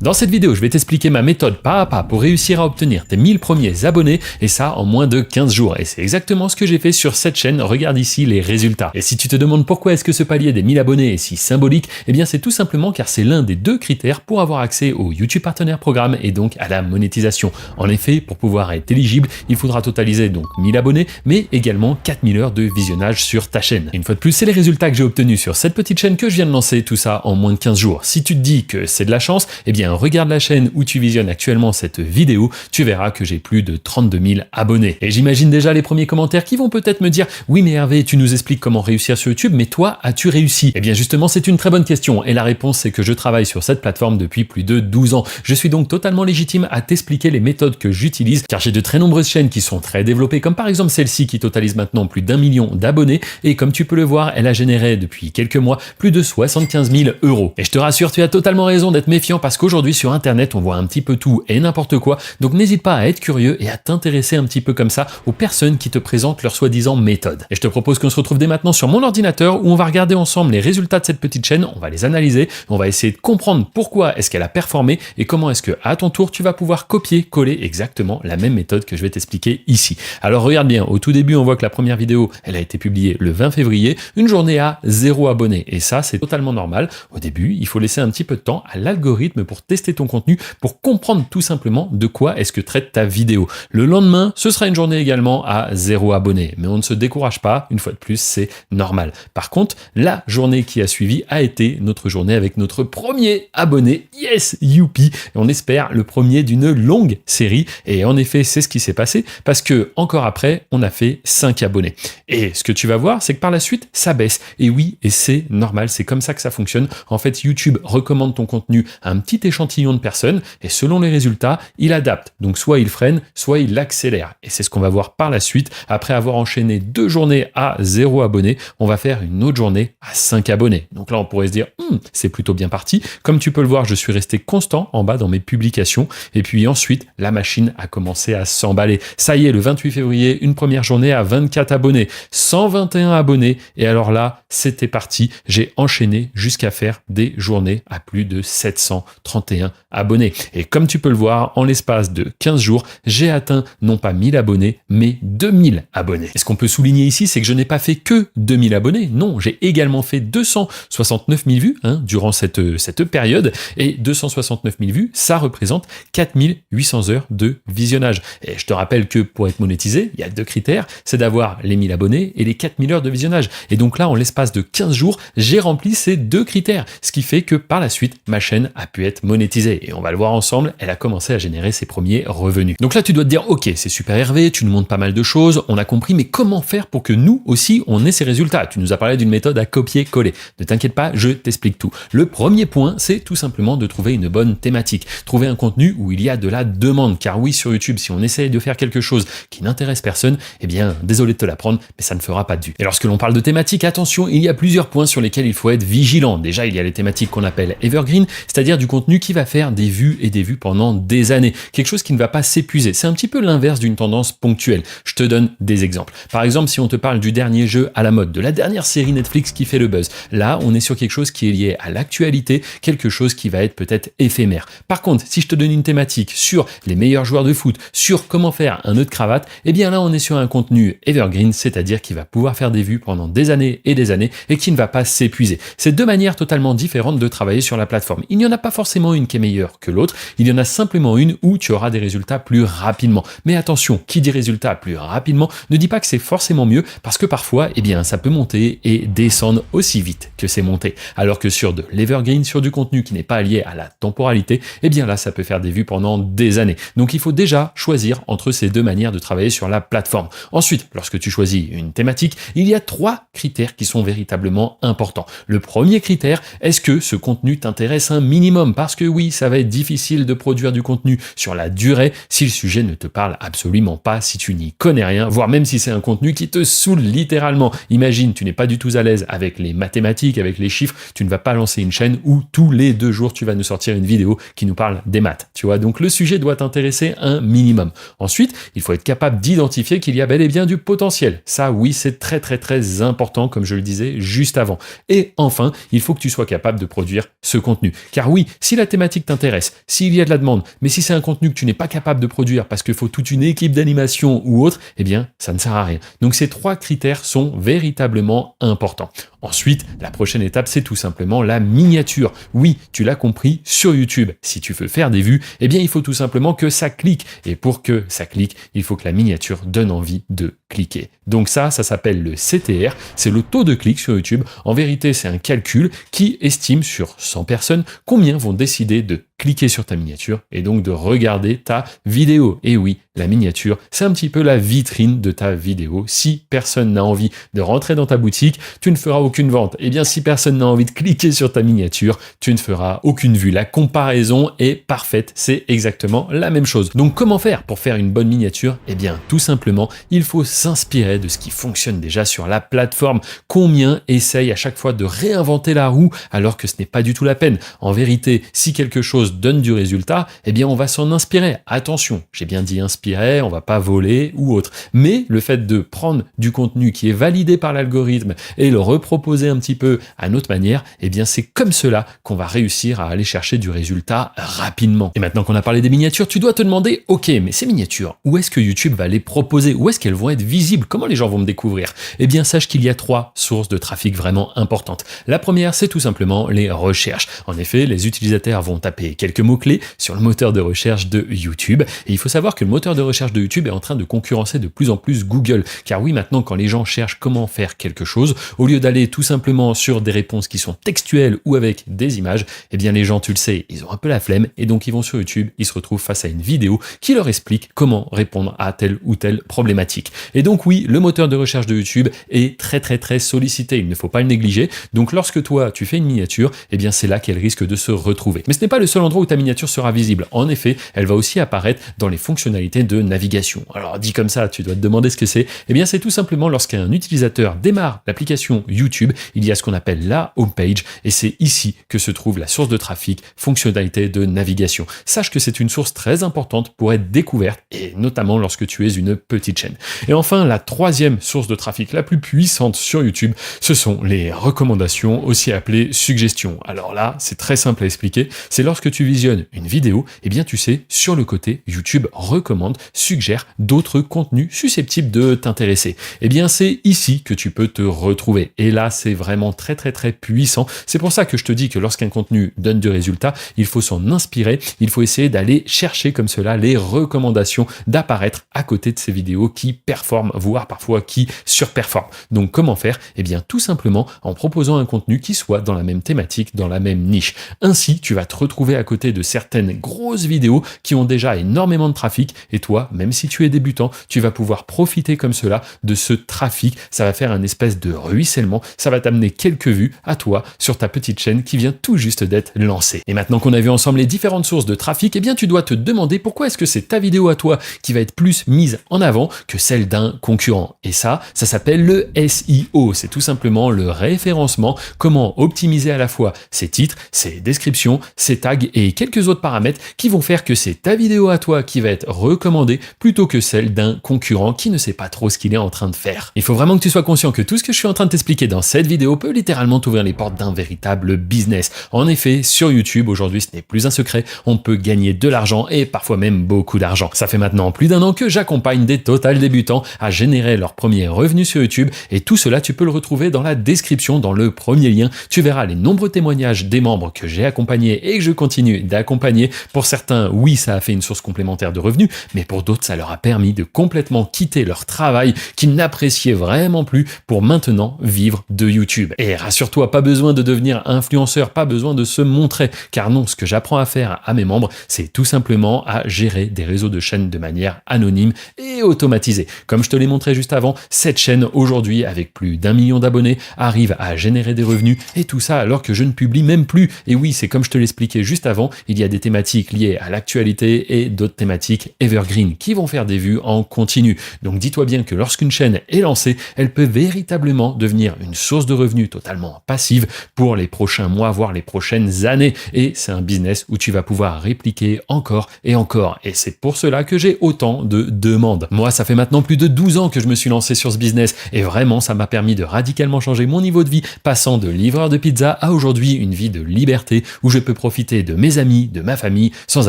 Dans cette vidéo, je vais t'expliquer ma méthode pas à pas pour réussir à obtenir tes 1000 premiers abonnés et ça en moins de 15 jours. Et c'est exactement ce que j'ai fait sur cette chaîne, regarde ici les résultats. Et si tu te demandes pourquoi est-ce que ce palier des 1000 abonnés est si symbolique, eh bien c'est tout simplement car c'est l'un des deux critères pour avoir accès au YouTube Partenaire Programme et donc à la monétisation. En effet, pour pouvoir être éligible, il faudra totaliser donc 1000 abonnés, mais également 4000 heures de visionnage sur ta chaîne. Et une fois de plus, c'est les résultats que j'ai obtenus sur cette petite chaîne que je viens de lancer, tout ça en moins de 15 jours. Si tu te dis que c'est de la chance, eh bien regarde la chaîne où tu visionnes actuellement cette vidéo, tu verras que j'ai plus de 32 000 abonnés. Et j'imagine déjà les premiers commentaires qui vont peut-être me dire « Oui mais Hervé, tu nous expliques comment réussir sur YouTube, mais toi, as-tu réussi ?» Eh bien justement, c'est une très bonne question et la réponse c'est que je travaille sur cette plateforme depuis plus de 12 ans. Je suis donc totalement légitime à t'expliquer les méthodes que j'utilise car j'ai de très nombreuses chaînes qui sont très développées, comme par exemple celle-ci qui totalise maintenant plus d'1 million d'abonnés et comme tu peux le voir, elle a généré depuis quelques mois plus de 75 000 €. Et je te rassure, tu as totalement raison d'être méfiant parce qu'aujourd'hui sur Internet, on voit un petit peu tout et n'importe quoi, donc n'hésite pas à être curieux et à t'intéresser un petit peu comme ça aux personnes qui te présentent leur soi-disant méthode. Et je te propose qu'on se retrouve dès maintenant sur mon ordinateur où on va regarder ensemble les résultats de cette petite chaîne, on va les analyser, on va essayer de comprendre pourquoi est-ce qu'elle a performé et comment est-ce que à ton tour tu vas pouvoir copier-coller exactement la même méthode que je vais t'expliquer ici. Alors regarde bien, au tout début on voit que la première vidéo elle a été publiée le 20 février, une journée à 0 abonnés et ça c'est totalement normal. Au début il faut laisser un petit peu de temps à l'algorithme pour tester ton contenu, pour comprendre tout simplement de quoi est-ce que traite ta vidéo. Le lendemain, ce sera une journée également à 0 abonnés, mais on ne se décourage pas, une fois de plus, c'est normal. Par contre, la journée qui a suivi a été notre journée avec notre premier abonné, yes, youpi, et on espère le premier d'une longue série, et en effet, c'est ce qui s'est passé, parce que encore après, on a fait 5 abonnés. Et ce que tu vas voir, c'est que par la suite, ça baisse. Et oui, et c'est normal, c'est comme ça que ça fonctionne. En fait, YouTube recommande ton contenu à un petit échantillon de personnes, et selon les résultats, il adapte. Donc soit il freine, soit il accélère. Et c'est ce qu'on va voir par la suite. Après avoir enchaîné 2 journées à 0 abonnés, on va faire une autre journée à 5 abonnés. Donc là, on pourrait se dire, c'est plutôt bien parti. Comme tu peux le voir, je suis resté constant en bas dans mes publications. Et puis ensuite, la machine a commencé à s'emballer. Ça y est, le 28 février, une première journée à 24 abonnés, 121 abonnés. Et alors là, c'était parti. J'ai enchaîné jusqu'à faire des journées à plus de 731 abonnés. Et comme tu peux le voir, en l'espace de 15 jours, j'ai atteint non pas 1000 abonnés, mais 2000 abonnés. Et ce qu'on peut souligner ici, c'est que je n'ai pas fait que 2000 abonnés. Non, j'ai également fait 269 000 vues durant cette période. Et 269 000 vues, ça représente 4800 heures de visionnage. Et je te rappelle que pour être monétisé, il y a 2 critères, c'est d'avoir les 1000 abonnés et les 4000 heures de visionnage. Et donc là, en l'espace de 15 jours, j'ai rempli ces 2 critères. Ce qui fait que par la suite, ma chaîne a pu être monétisée. Et on va le voir ensemble, elle a commencé à générer ses premiers revenus. Donc là, tu dois te dire, ok, c'est super Hervé, tu nous montres pas mal de choses, on a compris, mais comment faire pour que nous aussi, on ait ces résultats? Tu nous as parlé d'une méthode à copier-coller. Ne t'inquiète pas, je t'explique tout. Le premier point, c'est tout simplement de trouver une bonne thématique. Trouver un contenu où il y a de la demande. Car oui, sur YouTube, si on essaye de faire quelque chose qui n'intéresse personne, eh bien, désolé de te l'apprendre, mais ça ne fera pas de vue. Et lorsque l'on parle de thématique, attention, il y a plusieurs points sur lesquels il faut être vigilant. Déjà, il y a les thématiques qu'on appelle evergreen, c'est-à-dire du contenu qui va faire des vues et des vues pendant des années. Quelque chose qui ne va pas s'épuiser. C'est un petit peu l'inverse d'une tendance ponctuelle. Je te donne des exemples. Par exemple, si on te parle du dernier jeu à la mode, de la dernière série Netflix qui fait le buzz, là, on est sur quelque chose qui est lié à l'actualité, quelque chose qui va être peut-être éphémère. Par contre, si je te donne une thématique sur les meilleurs joueurs de foot, sur comment faire un nœud de cravate, eh bien là, on est sur un contenu evergreen, c'est-à-dire qui va pouvoir faire des vues pendant des années et qui ne va pas s'épuiser. C'est 2 manières totalement différentes de travailler sur la plateforme. Il n'y en a pas forcément une qui est meilleure que l'autre, il y en a simplement une où tu auras des résultats plus rapidement. Mais attention, qui dit résultats plus rapidement ne dit pas que c'est forcément mieux parce que parfois, eh bien, ça peut monter et descendre aussi vite que c'est monté. Alors que sur de l'evergreen, sur du contenu qui n'est pas lié à la temporalité, eh bien là, ça peut faire des vues pendant des années. Donc il faut déjà choisir entre ces 2 manières de travailler sur la plateforme. Ensuite, lorsque tu choisis une thématique, il y a 3 critères qui sont véritablement importants. Le premier critère, est-ce que ce contenu t'intéresse un minimum? Parce que oui, ça va être difficile de produire du contenu sur la durée si le sujet ne te parle absolument pas, si tu n'y connais rien, voire même si c'est un contenu qui te saoule littéralement. Imagine, tu n'es pas du tout à l'aise avec les mathématiques, avec les chiffres, tu ne vas pas lancer une chaîne où tous les 2 jours tu vas nous sortir une vidéo qui nous parle des maths. Tu vois, donc le sujet doit t'intéresser un minimum. Ensuite, il faut être capable d'identifier qu'il y a bel et bien du potentiel. Ça, oui, c'est très très très important, comme je le disais juste avant. Et enfin, il faut que tu sois capable de produire ce contenu. Car oui, si la thématique t'intéresse, s'il y a de la demande, mais si c'est un contenu que tu n'es pas capable de produire parce qu'il faut toute une équipe d'animation ou autre, eh bien, ça ne sert à rien. Donc ces 3 critères sont véritablement importants. Ensuite, la prochaine étape, c'est tout simplement la miniature. Oui, tu l'as compris, sur YouTube, si tu veux faire des vues, eh bien, il faut tout simplement que ça clique. Et pour que ça clique, il faut que la miniature donne envie de cliquer. Donc ça s'appelle le CTR, c'est le taux de clic sur YouTube. En vérité, c'est un calcul qui estime sur 100 personnes combien vont décider de cliquer sur ta miniature et donc de regarder ta vidéo. Et oui, la miniature, c'est un petit peu la vitrine de ta vidéo. Si personne n'a envie de rentrer dans ta boutique, tu ne feras aucune vente. Et bien, si personne n'a envie de cliquer sur ta miniature, tu ne feras aucune vue. La comparaison est parfaite. C'est exactement la même chose. Donc, comment faire pour faire une bonne miniature? Eh bien, tout simplement, il faut s'inspirer de ce qui fonctionne déjà sur la plateforme. Combien essayent à chaque fois de réinventer la roue alors que ce n'est pas du tout la peine? En vérité, si quelque chose donne du résultat, eh bien, on va s'en inspirer. Attention, j'ai bien dit inspirer, on va pas voler ou autre. Mais le fait de prendre du contenu qui est validé par l'algorithme et le reproposer un petit peu à notre manière, eh bien, c'est comme cela qu'on va réussir à aller chercher du résultat rapidement. Et maintenant qu'on a parlé des miniatures, tu dois te demander, ok, mais ces miniatures, où est-ce que YouTube va les proposer? Où est-ce qu'elles vont être visibles? Comment les gens vont me découvrir? Eh bien, sache qu'il y a 3 sources de trafic vraiment importantes. La première, c'est tout simplement les recherches. En effet, les utilisateurs vont taper quelques mots-clés sur le moteur de recherche de YouTube. Et il faut savoir que le moteur de recherche de YouTube est en train de concurrencer de plus en plus Google. Car oui, maintenant, quand les gens cherchent comment faire quelque chose, au lieu d'aller tout simplement sur des réponses qui sont textuelles ou avec des images, eh bien, les gens, tu le sais, ils ont un peu la flemme et donc ils vont sur YouTube, ils se retrouvent face à une vidéo qui leur explique comment répondre à telle ou telle problématique. Et donc oui, le moteur de recherche de YouTube est très sollicité. Il ne faut pas le négliger. Donc lorsque toi, tu fais une miniature, eh bien, c'est là qu'elle risque de se retrouver. Mais ce n'est pas le seul endroit où ta miniature sera visible. En effet, elle va aussi apparaître dans les fonctionnalités de navigation. Alors dit comme ça, tu dois te demander ce que c'est. Eh bien, c'est tout simplement lorsqu'un utilisateur démarre l'application YouTube, il y a ce qu'on appelle la homepage et c'est ici que se trouve la source de trafic, fonctionnalité de navigation. Sache que c'est une source très importante pour être découverte et notamment lorsque tu es une petite chaîne. Et enfin, la 3e source de trafic la plus puissante sur YouTube, ce sont les recommandations, aussi appelées suggestions. Alors là, c'est très simple à expliquer. C'est lorsque tu visionnes une vidéo, eh bien tu sais, sur le côté, YouTube recommande, suggère d'autres contenus susceptibles de t'intéresser. Eh bien c'est ici que tu peux te retrouver. Et là, c'est vraiment très puissant. C'est pour ça que je te dis que lorsqu'un contenu donne du résultat, il faut s'en inspirer, il faut essayer d'aller chercher comme cela les recommandations, d'apparaître à côté de ces vidéos qui performent, voire parfois qui surperforment. Donc comment faire? Eh bien tout simplement en proposant un contenu qui soit dans la même thématique, dans la même niche. Ainsi, tu vas te retrouver à côté de certaines grosses vidéos qui ont déjà énormément de trafic et toi, même si tu es débutant, tu vas pouvoir profiter comme cela de ce trafic. Ça va faire un espèce de ruissellement, ça va t'amener quelques vues à toi sur ta petite chaîne qui vient tout juste d'être lancée. Et maintenant qu'on a vu ensemble les différentes sources de trafic, eh bien tu dois te demander pourquoi est-ce que c'est ta vidéo à toi qui va être plus mise en avant que celle d'un concurrent. Et ça s'appelle le SEO. C'est tout simplement le référencement, comment optimiser à la fois ses titres, ses descriptions, ses tags et quelques autres paramètres qui vont faire que c'est ta vidéo à toi qui va être recommandée plutôt que celle d'un concurrent qui ne sait pas trop ce qu'il est en train de faire. Il faut vraiment que tu sois conscient que tout ce que je suis en train de t'expliquer dans cette vidéo peut littéralement t'ouvrir les portes d'un véritable business. En effet, sur YouTube, aujourd'hui, ce n'est plus un secret, on peut gagner de l'argent et parfois même beaucoup d'argent. Ça fait maintenant plus d'1 an que j'accompagne des total débutants à générer leurs premiers revenus sur YouTube et tout cela, tu peux le retrouver dans la description, dans le premier lien. Tu verras les nombreux témoignages des membres que j'ai accompagnés et que je continue d'accompagner. Pour certains, oui, ça a fait une source complémentaire de revenus, mais pour d'autres, ça leur a permis de complètement quitter leur travail qu'ils n'appréciaient vraiment plus pour maintenant vivre de YouTube. Et rassure-toi, pas besoin de devenir influenceur, pas besoin de se montrer, car non, ce que j'apprends à faire à mes membres, c'est tout simplement à gérer des réseaux de chaînes de manière anonyme et automatisée. Comme je te l'ai montré juste avant, cette chaîne aujourd'hui, avec plus d'1 million d'abonnés, arrive à générer des revenus et tout ça alors que je ne publie même plus. Et oui, c'est comme je te l'expliquais juste avant, il y a des thématiques liées à l'actualité et d'autres thématiques evergreen qui vont faire des vues en continu. Donc dis-toi bien que lorsqu'une chaîne est lancée, elle peut véritablement devenir une source de revenus totalement passive pour les prochains mois, voire les prochaines années. Et c'est un business où tu vas pouvoir répliquer encore et encore. Et c'est pour cela que j'ai autant de demandes. Moi, ça fait maintenant plus de 12 ans que je me suis lancé sur ce business et vraiment, ça m'a permis de radicalement changer mon niveau de vie, passant de livreur de pizza à aujourd'hui une vie de liberté où je peux profiter de mes amis, de ma famille, sans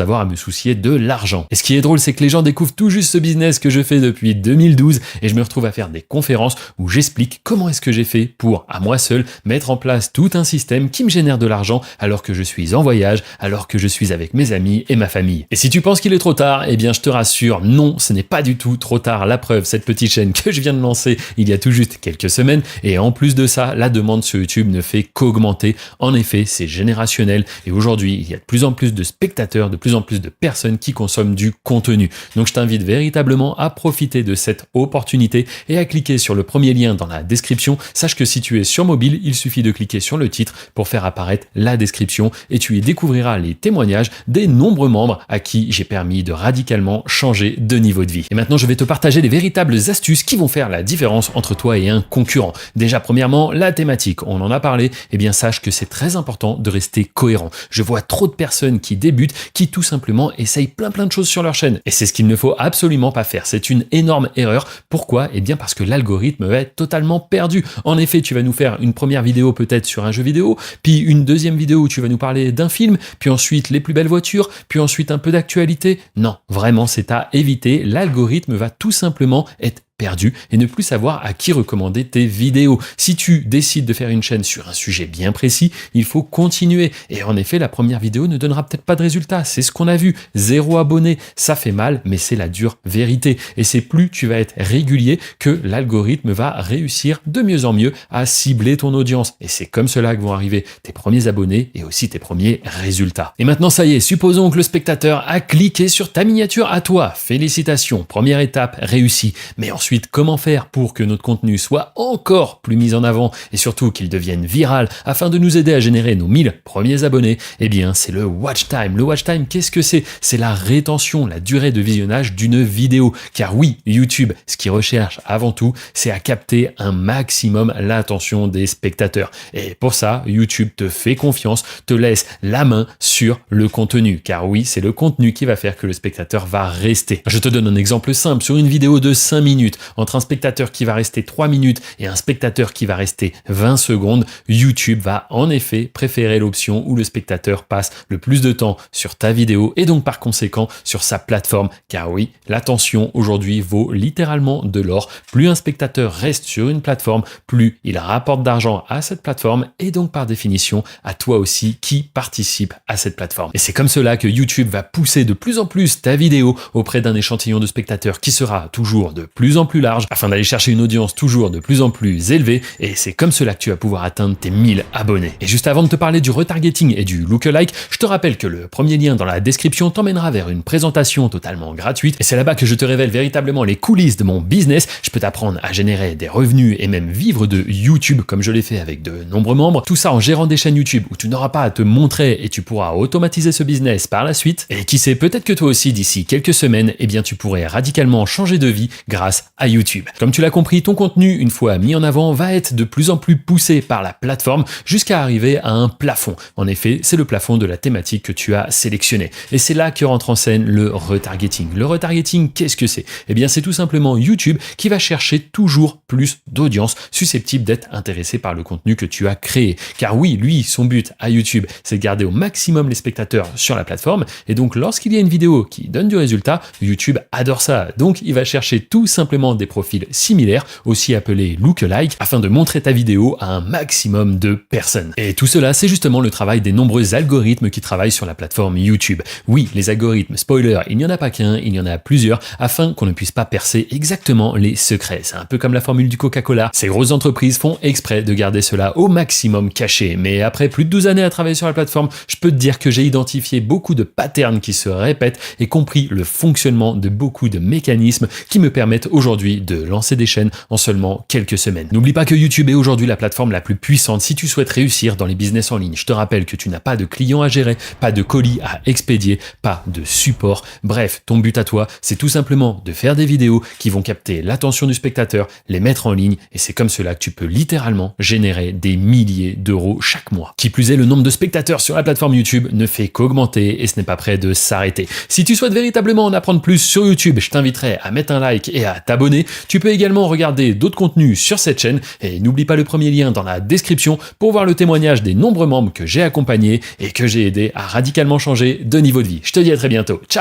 avoir à me soucier de l'argent. Et ce qui est drôle, c'est que les gens découvrent tout juste ce business que je fais depuis 2012 et je me retrouve à faire des conférences où j'explique comment est-ce que j'ai fait pour, à moi seul, mettre en place tout un système qui me génère de l'argent alors que je suis en voyage, alors que je suis avec mes amis et ma famille. Et si tu penses qu'il est trop tard, eh bien je te rassure, non, ce n'est pas du tout trop tard. La preuve, cette petite chaîne que je viens de lancer il y a tout juste quelques semaines, et en plus de ça, la demande sur YouTube ne fait qu'augmenter. En effet, c'est générationnel et aujourd'hui, il y a de plus en plus de spectateurs, de plus en plus de personnes qui consomment du contenu. Donc je t'invite véritablement à profiter de cette opportunité et à cliquer sur le premier lien dans la description. Sache que si tu es sur mobile, il suffit de cliquer sur le titre pour faire apparaître la description et tu y découvriras les témoignages des nombreux membres à qui j'ai permis de radicalement changer de niveau de vie. Et maintenant, je vais te partager des véritables astuces qui vont faire la différence entre toi et un concurrent. Déjà, premièrement, la thématique. On en a parlé. Eh bien, sache que c'est très important de rester cohérent. Je vois trop de personnes qui débutent, qui tout simplement essayent plein de choses sur leur chaîne. Et c'est ce qu'il ne faut absolument pas faire. C'est une énorme erreur. Pourquoi? Eh bien, parce que l'algorithme va être totalement perdu. En effet, tu vas nous faire une première vidéo peut-être sur un jeu vidéo, puis une deuxième vidéo où tu vas nous parler d'un film, puis ensuite les plus belles voitures, puis ensuite un peu d'actualité. Non, vraiment, c'est à éviter. L'algorithme va tout simplement être perdu et ne plus savoir à qui recommander tes vidéos. Si tu décides de faire une chaîne sur un sujet bien précis, il faut continuer. Et en effet, la première vidéo ne donnera peut-être pas de résultat. C'est ce qu'on a vu. 0 abonnés, ça fait mal, mais c'est la dure vérité. Et c'est plus tu vas être régulier que l'algorithme va réussir de mieux en mieux à cibler ton audience. Et c'est comme cela que vont arriver tes premiers abonnés et aussi tes premiers résultats. Et maintenant, ça y est, supposons que le spectateur a cliqué sur ta miniature à toi. Félicitations, première étape réussie. Mais ensuite, comment faire pour que notre contenu soit encore plus mis en avant et surtout qu'il devienne viral afin de nous aider à générer nos 1000 premiers abonnés? Eh bien, c'est le watch time. Le watch time, qu'est-ce que c'est? C'est la rétention, la durée de visionnage d'une vidéo. Car oui, YouTube, ce qu'il recherche avant tout, c'est à capter un maximum l'attention des spectateurs. Et pour ça, YouTube te fait confiance, te laisse la main sur le contenu. Car oui, c'est le contenu qui va faire que le spectateur va rester. Je te donne un exemple simple. Sur une vidéo de 5 minutes, entre un spectateur qui va rester 3 minutes et un spectateur qui va rester 20 secondes, YouTube va en effet préférer l'option où le spectateur passe le plus de temps sur ta vidéo et donc par conséquent sur sa plateforme. Car oui, l'attention aujourd'hui vaut littéralement de l'or. Plus un spectateur reste sur une plateforme, plus il rapporte d'argent à cette plateforme et donc par définition à toi aussi qui participe à cette plateforme. Et c'est comme cela que YouTube va pousser de plus en plus ta vidéo auprès d'un échantillon de spectateurs qui sera toujours de plus en plus large afin d'aller chercher une audience toujours de plus en plus élevée et c'est comme cela que tu vas pouvoir atteindre tes 1000 abonnés. Et juste avant de te parler du retargeting et du lookalike, je te rappelle que le premier lien dans la description t'emmènera vers une présentation totalement gratuite et c'est là-bas que je te révèle véritablement les coulisses de mon business. Je peux t'apprendre à générer des revenus et même vivre de YouTube comme je l'ai fait avec de nombreux membres. Tout ça en gérant des chaînes YouTube où tu n'auras pas à te montrer et tu pourras automatiser ce business par la suite. Et qui sait, peut-être que toi aussi d'ici quelques semaines, eh bien tu pourrais radicalement changer de vie grâce à YouTube. Comme tu l'as compris, ton contenu, une fois mis en avant, va être de plus en plus poussé par la plateforme jusqu'à arriver à un plafond. En effet, c'est le plafond de la thématique que tu as sélectionné. Et c'est là que rentre en scène le retargeting. Le retargeting, qu'est-ce que c'est? Eh bien, c'est tout simplement YouTube qui va chercher toujours plus d'audience susceptible d'être intéressée par le contenu que tu as créé. Car oui, lui, son but à YouTube, c'est de garder au maximum les spectateurs sur la plateforme. Et donc, lorsqu'il y a une vidéo qui donne du résultat, YouTube adore ça. Donc, il va chercher tout simplement des profils similaires, aussi appelés lookalike, afin de montrer ta vidéo à un maximum de personnes. Et tout cela, c'est justement le travail des nombreux algorithmes qui travaillent sur la plateforme YouTube. Oui, les algorithmes, spoiler, il n'y en a pas qu'un, il y en a plusieurs, afin qu'on ne puisse pas percer exactement les secrets. C'est un peu comme la formule du Coca-Cola. Ces grosses entreprises font exprès de garder cela au maximum caché. Mais après plus de 12 années à travailler sur la plateforme, je peux te dire que j'ai identifié beaucoup de patterns qui se répètent et compris le fonctionnement de beaucoup de mécanismes qui me permettent aujourd'hui de lancer des chaînes en seulement quelques semaines. N'oublie pas que YouTube est aujourd'hui la plateforme la plus puissante si tu souhaites réussir dans les business en ligne. Je te rappelle que tu n'as pas de clients à gérer, pas de colis à expédier, pas de support. Bref, ton but à toi, c'est tout simplement de faire des vidéos qui vont capter l'attention du spectateur, les mettre en ligne et c'est comme cela que tu peux littéralement générer des milliers d'euros chaque mois. Qui plus est, le nombre de spectateurs sur la plateforme YouTube ne fait qu'augmenter et ce n'est pas prêt de s'arrêter. Si tu souhaites véritablement en apprendre plus sur YouTube, je t'inviterai à mettre un like et à t'abonner abonner. Tu peux également regarder d'autres contenus sur cette chaîne et n'oublie pas le premier lien dans la description pour voir le témoignage des nombreux membres que j'ai accompagnés et que j'ai aidé à radicalement changer de niveau de vie. Je te dis à très bientôt. Ciao!